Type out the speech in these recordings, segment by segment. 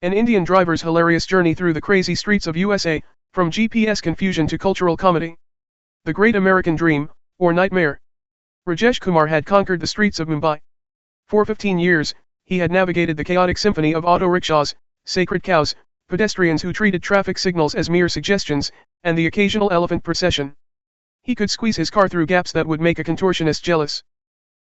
An Indian driver's hilarious journey through the crazy streets of USA, from GPS confusion to cultural comedy. The Great American Dream, or Nightmare. Rajesh Kumar had conquered the streets of Mumbai. For 15 years, he had navigated the chaotic symphony of auto rickshaws, sacred cows, pedestrians who treated traffic signals as mere suggestions, and the occasional elephant procession. He could squeeze his car through gaps that would make a contortionist jealous.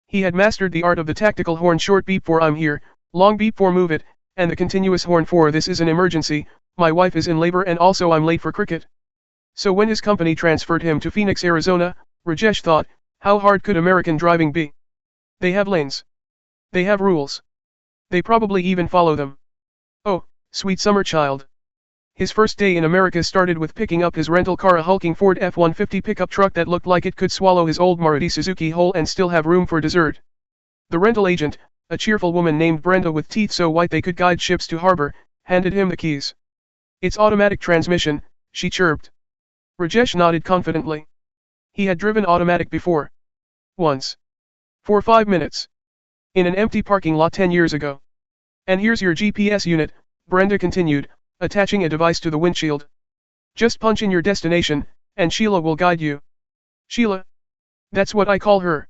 He had mastered the art of the tactical horn, short beep for I'm here, long beep for move it, and the continuous horn for this is an emergency, my wife is in labor and also I'm late for cricket. So when his company transferred him to Phoenix, Arizona, Rajesh thought, how hard could American driving be? They have lanes. They have rules. They probably even follow them. Oh, sweet summer child. His first day in America started with picking up his rental car, a hulking Ford F-150 pickup truck that looked like it could swallow his old Maruti Suzuki whole and still have room for dessert. The rental agent, a cheerful woman named Brenda with teeth so white they could guide ships to harbor, handed him the keys. It's automatic transmission, she chirped. Rajesh nodded confidently. He had driven automatic before. Once. For 5 minutes. In an empty parking lot 10 years ago. And here's your GPS unit, Brenda continued, attaching a device to the windshield. Just punch in your destination, and Sheila will guide you. Sheila? That's what I call her.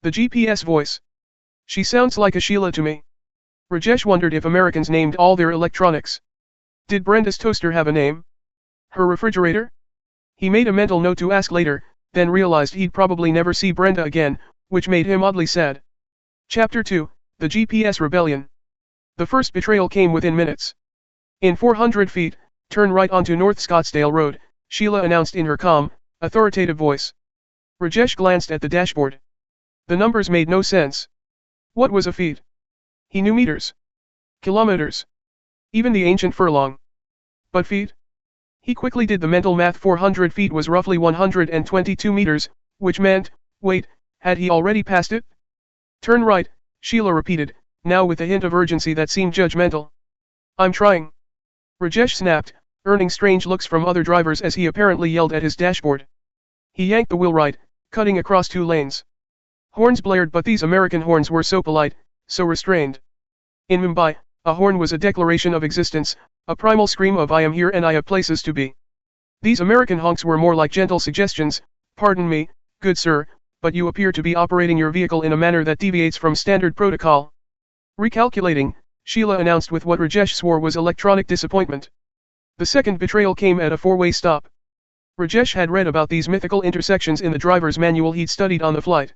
The GPS voice. She sounds like a Sheila to me. Rajesh wondered if Americans named all their electronics. Did Brenda's toaster have a name? Her refrigerator? He made a mental note to ask later, then realized he'd probably never see Brenda again, which made him oddly sad. Chapter 2, The GPS Rebellion. The first betrayal came within minutes. In 400 feet, turn right onto North Scottsdale Road, Sheila announced in her calm, authoritative voice. Rajesh glanced at the dashboard. The numbers made no sense. What was a feet? He knew meters. Kilometers. Even the ancient furlong. But feet? He quickly did the mental math. 400 feet was roughly 122 meters, which meant, wait, had he already passed it? Turn right, Sheila repeated, now with a hint of urgency that seemed judgmental. I'm trying. Rajesh snapped, earning strange looks from other drivers as he apparently yelled at his dashboard. He yanked the wheel right, cutting across 2 lanes. Horns blared, but these American horns were so polite, so restrained. In Mumbai, a horn was a declaration of existence, a primal scream of I am here and I have places to be. These American honks were more like gentle suggestions, pardon me, good sir, but you appear to be operating your vehicle in a manner that deviates from standard protocol. Recalculating, Sheila announced with what Rajesh swore was electronic disappointment. The second betrayal came at a 4-way stop. Rajesh had read about these mythical intersections in the driver's manual he'd studied on the flight.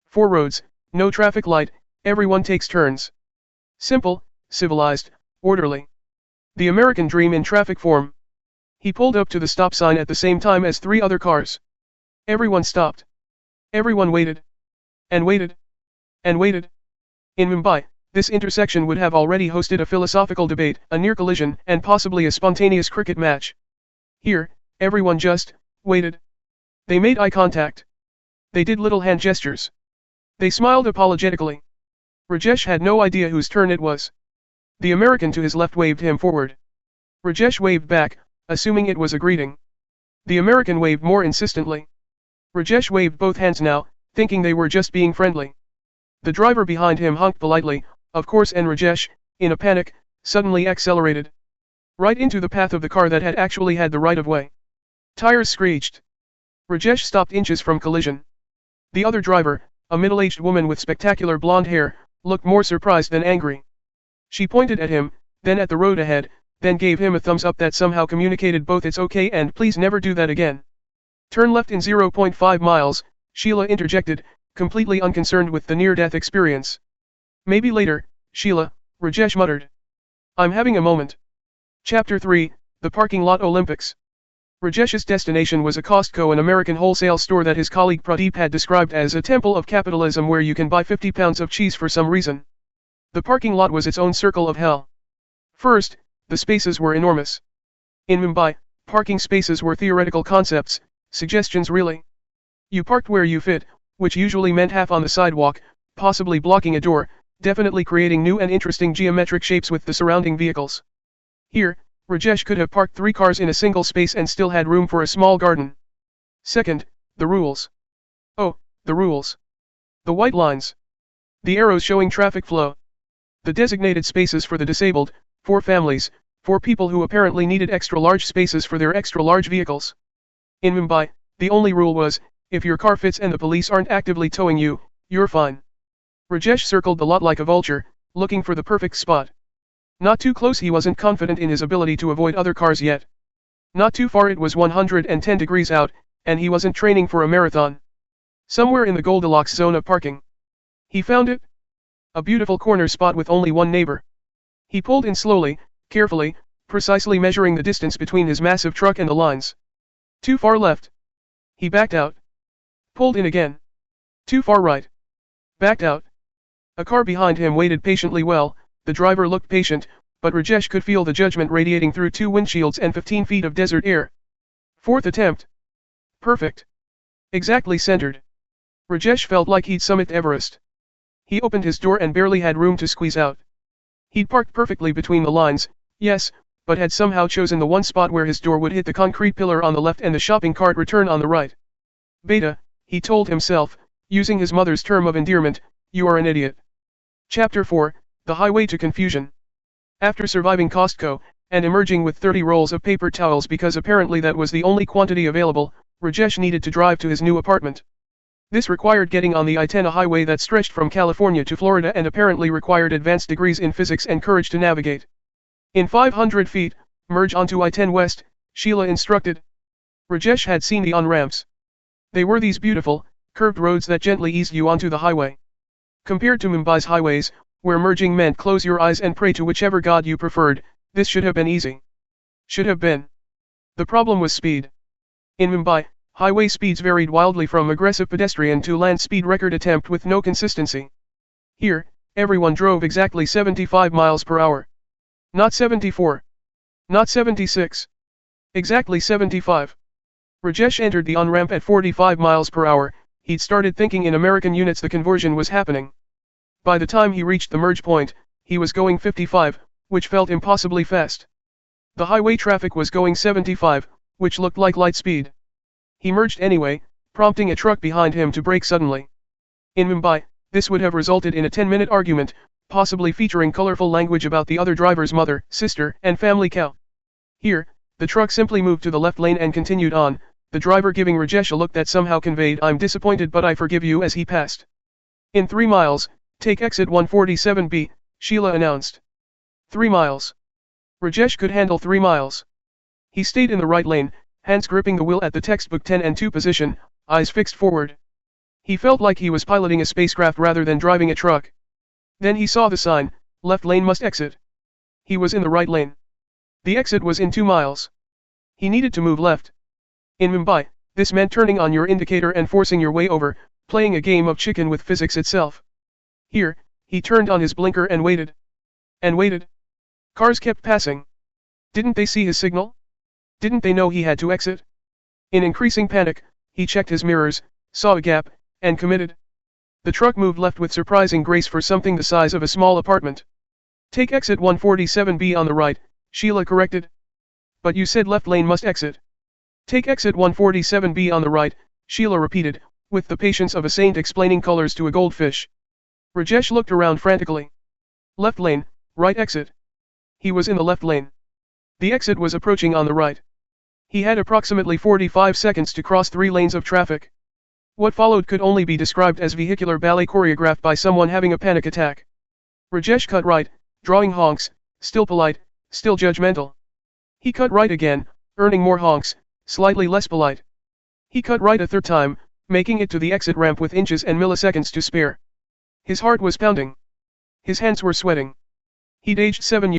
4 roads, no traffic light, everyone takes turns. Simple, civilized, orderly. The American dream in traffic form. He pulled up to the stop sign at the same time as 3 other cars. Everyone stopped. Everyone waited. And waited. And waited. In Mumbai, this intersection would have already hosted a philosophical debate, a near collision, and possibly a spontaneous cricket match. Here, everyone just waited. They made eye contact. They did little hand gestures. They smiled apologetically. Rajesh had no idea whose turn it was. The American to his left waved him forward. Rajesh waved back, assuming it was a greeting. The American waved more insistently. Rajesh waved both hands now, thinking they were just being friendly. The driver behind him honked politely, of course, and Rajesh, in a panic, suddenly accelerated. Right into the path of the car that had actually had the right-of-way. Tires screeched. Rajesh stopped inches from collision. The other driver, a middle-aged woman with spectacular blonde hair, looked more surprised than angry. She pointed at him, then at the road ahead, then gave him a thumbs up that somehow communicated both it's okay and please never do that again. Turn left in 0.5 miles, Sheila interjected, completely unconcerned with the near-death experience. Maybe later, Sheila, Rajesh muttered. I'm having a moment. Chapter 3, The Parking Lot Olympics. Rajesh's destination was a Costco, an American wholesale store that his colleague Pradeep had described as a temple of capitalism where you can buy 50 pounds of cheese for some reason. The parking lot was its own circle of hell. First, the spaces were enormous. In Mumbai, parking spaces were theoretical concepts, suggestions really. You parked where you fit, which usually meant half on the sidewalk, possibly blocking a door, definitely creating new and interesting geometric shapes with the surrounding vehicles. Here, Rajesh could have parked 3 cars in a single space and still had room for a small garden. Second, the rules. Oh, the rules. The white lines. The arrows showing traffic flow. The designated spaces for the disabled, 4 families, 4 people who apparently needed extra-large spaces for their extra-large vehicles. In Mumbai, the only rule was, if your car fits and the police aren't actively towing you, you're fine. Rajesh circled the lot like a vulture, looking for the perfect spot. Not too close, he wasn't confident in his ability to avoid other cars yet. Not too far, it was 110 degrees out, and he wasn't training for a marathon. Somewhere in the Goldilocks zone of parking. He found it. A beautiful corner spot with only one neighbor. He pulled in slowly, carefully, precisely measuring the distance between his massive truck and the lines. Too far left. He backed out. Pulled in again. Too far right. Backed out. A car behind him waited patiently. Well, the driver looked patient, but Rajesh could feel the judgment radiating through 2 windshields and 15 feet of desert air. 4th attempt. Perfect. Exactly centered. Rajesh felt like he'd summited Everest. He opened his door and barely had room to squeeze out. He'd parked perfectly between the lines, yes, but had somehow chosen the one spot where his door would hit the concrete pillar on the left and the shopping cart return on the right. Beta, he told himself, using his mother's term of endearment, you are an idiot. Chapter 4, The Highway to Confusion. After surviving Costco, and emerging with 30 rolls of paper towels because apparently that was the only quantity available, Rajesh needed to drive to his new apartment. This required getting on the I-10, a highway that stretched from California to Florida and apparently required advanced degrees in physics and courage to navigate. In 500 feet, merge onto I-10 West, Sheila instructed. Rajesh had seen the on-ramps. They were these beautiful, curved roads that gently eased you onto the highway. Compared to Mumbai's highways, where merging meant close your eyes and pray to whichever god you preferred, this should have been easy. Should have been. The problem was speed. In Mumbai, highway speeds varied wildly from aggressive pedestrian to land speed record attempt with no consistency. Here, everyone drove exactly 75 miles per hour. Not 74. Not 76. Exactly 75. Rajesh entered the on-ramp at 45 miles per hour, he'd started thinking in American units. The conversion was happening. By the time he reached the merge point, he was going 55, which felt impossibly fast. The highway traffic was going 75, which looked like light speed. He merged anyway, prompting a truck behind him to brake suddenly. In Mumbai, this would have resulted in a 10-minute argument, possibly featuring colorful language about the other driver's mother, sister, and family cow. Here, the truck simply moved to the left lane and continued on, the driver giving Rajesh a look that somehow conveyed "I'm disappointed but I forgive you" as he passed. In 3 miles, take exit 147B, Sheila announced. 3 miles. Rajesh could handle 3 miles. He stayed in the right lane, hands gripping the wheel at the textbook 10 and 2 position, eyes fixed forward. He felt like he was piloting a spacecraft rather than driving a truck. Then he saw the sign, left lane must exit. He was in the right lane. The exit was in 2 miles. He needed to move left. In Mumbai, this meant turning on your indicator and forcing your way over, playing a game of chicken with physics itself. Here, he turned on his blinker and waited. And waited. Cars kept passing. Didn't they see his signal? Didn't they know he had to exit? In increasing panic, he checked his mirrors, saw a gap, and committed. The truck moved left with surprising grace for something the size of a small apartment. Take exit 147B on the right, Sheila corrected. But you said left lane must exit. Take exit 147B on the right, Sheila repeated, with the patience of a saint explaining colors to a goldfish. Rajesh looked around frantically. Left lane, right exit. He was in the left lane. The exit was approaching on the right. He had approximately 45 seconds to cross 3 lanes of traffic. What followed could only be described as vehicular ballet choreographed by someone having a panic attack. Rajesh cut right, drawing honks, still polite, still judgmental. He cut right again, earning more honks, slightly less polite. He cut right a 3rd time, making it to the exit ramp with inches and milliseconds to spare. His heart was pounding. His hands were sweating. He'd aged 7 years.